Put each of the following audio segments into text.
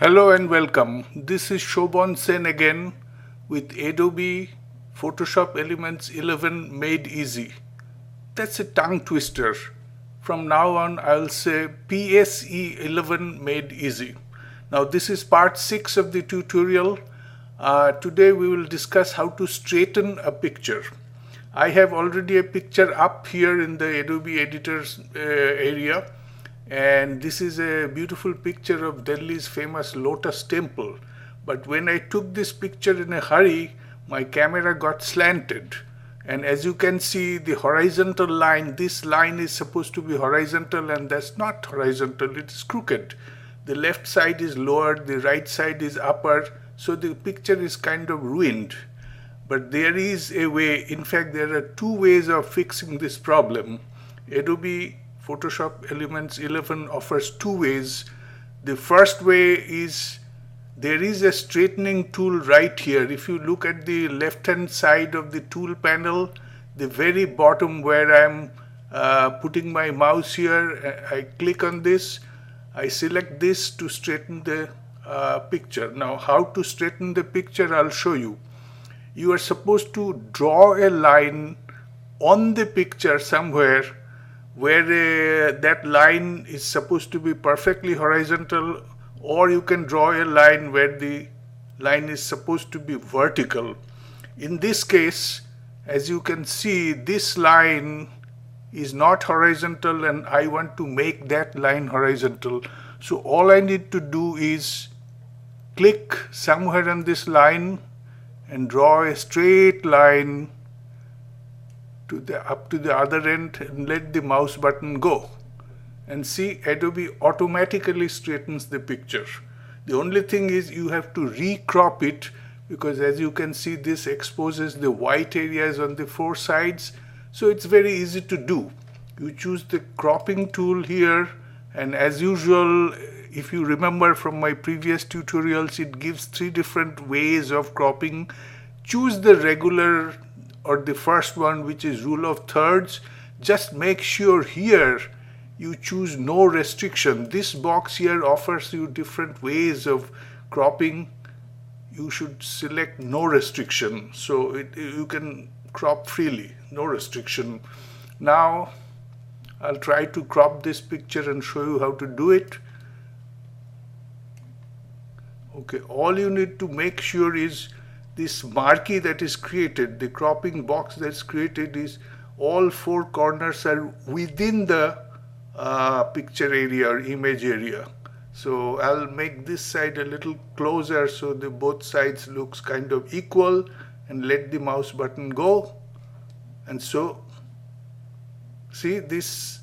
Hello and welcome. This is Shobhan Sen again with Adobe Photoshop Elements 11 Made Easy. That's a tongue twister. From now on, I'll say PSE 11 Made Easy. Now, this is part 6 of the tutorial. Today, we will discuss how to straighten a picture. I have already a picture up here in the Adobe Editors area. And this is a beautiful picture of Delhi's famous Lotus Temple. But when I took this picture in a hurry, my camera got slanted. And as you can see, the horizontal line, this line is supposed to be horizontal, and that's not horizontal, it is crooked. The left side is lower, the right side is upper, so the picture is kind of ruined. But there is a way, in fact, there are two ways of fixing this problem. Adobe Photoshop Elements 11 offers two ways. The first way is there is a straightening tool right here. If you look at the left hand side of the tool panel, the very bottom where I'm putting my mouse here, I click on this, I select this to straighten the picture. Now, how to straighten the picture, I'll show you. You are supposed to draw a line on the picture somewhere where that line is supposed to be perfectly horizontal, or you can draw a line where the line is supposed to be vertical. In this case, as you can see, this line is not horizontal and I want to make that line horizontal. So all I need to do is click somewhere on this line and draw a straight line up to the other end and let the mouse button go. And see, Adobe automatically straightens the picture. The only thing is you have to recrop it, because as you can see, this exposes the white areas on the four sides. So it's very easy to do. You choose the cropping tool here, and as usual, if you remember from my previous tutorials, it gives three different ways of cropping. Choose the regular or the first one, which is rule of thirds. Just make sure here you choose no restriction. This box here offers you different ways of cropping. You should select no restriction, so you can crop freely, no restriction. Now I'll try to crop this picture and show you how to do it. Okay, all you need to make sure is this marquee that is created, the cropping box that's created, is all four corners are within the picture area or image area. So I'll make this side a little closer so the both sides looks kind of equal, and let the mouse button go. And so see, this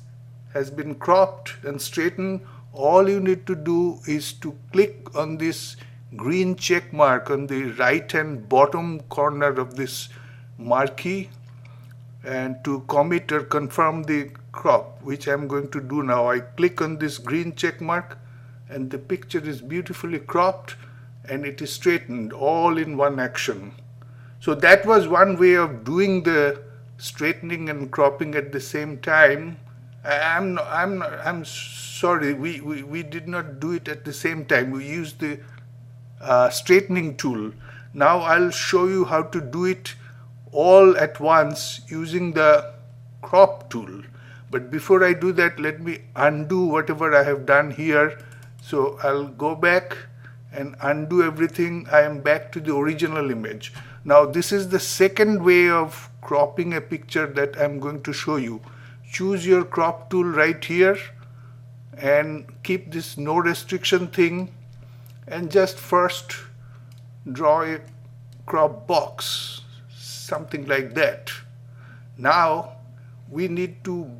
has been cropped and straightened. All you need to do is to click on this green check mark on the right hand bottom corner of this marquee and to commit or confirm the crop, which I'm going to do now. I click on this green check mark and the picture is beautifully cropped and it is straightened all in one action. So that was one way of doing the straightening and cropping at the same time. I'm sorry, we did not do it at the same time. We used the straightening tool. Now I'll show you how to do it all at once using the crop tool. But before I do that, let me undo whatever I have done here. So I'll go back and undo everything. I am back to the original image. Now this is the second way of cropping a picture that I'm going to show you. Choose your crop tool right here and keep this no restriction thing, and just first draw a crop box, something like that. Now we need to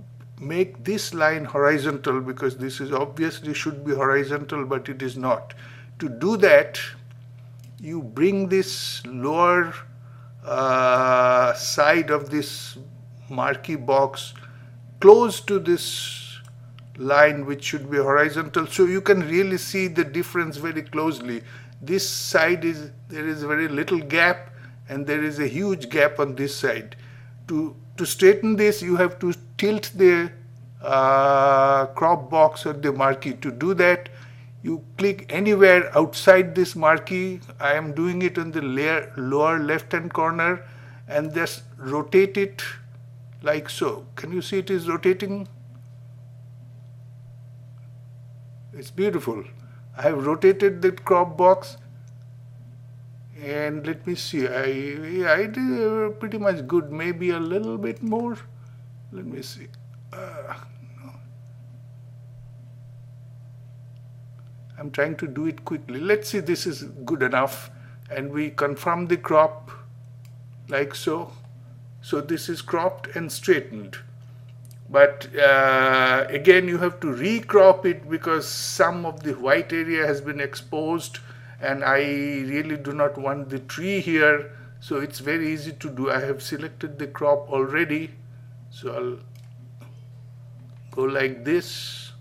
make this line horizontal, because this is obviously should be horizontal, but it is not. To do that, you bring this lower side of this marquee box close to this line, which should be horizontal, so you can really see the difference very closely. This side there is very little gap, and there is a huge gap on this side. To straighten this, you have to tilt the crop box or the marquee. To do that, You click anywhere outside this marquee. I am doing it on the lower left hand corner, and just rotate it like so. Can you see it is rotating? It's beautiful. I have rotated the crop box, and let me see. I did pretty much good. Maybe a little bit more. Let me see. No. I'm trying to do it quickly. Let's see. This is good enough, and we confirm the crop like so. So this is cropped and straightened. But again, you have to recrop it because some of the white area has been exposed, and I really do not want the tree here. So it's very easy to do. I have selected the crop already. So I'll go like this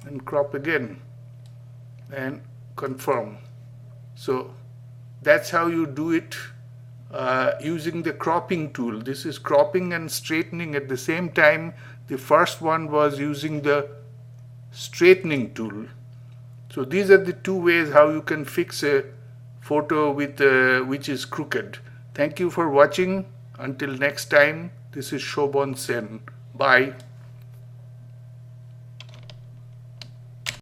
and crop again and confirm. So that's how you do it. Using the cropping tool. This is cropping and straightening at the same time. The first one was using the straightening tool. So these are the two ways how you can fix a photo with which is crooked. Thank you for watching. Until next time, this is Shobhan Sen. Bye.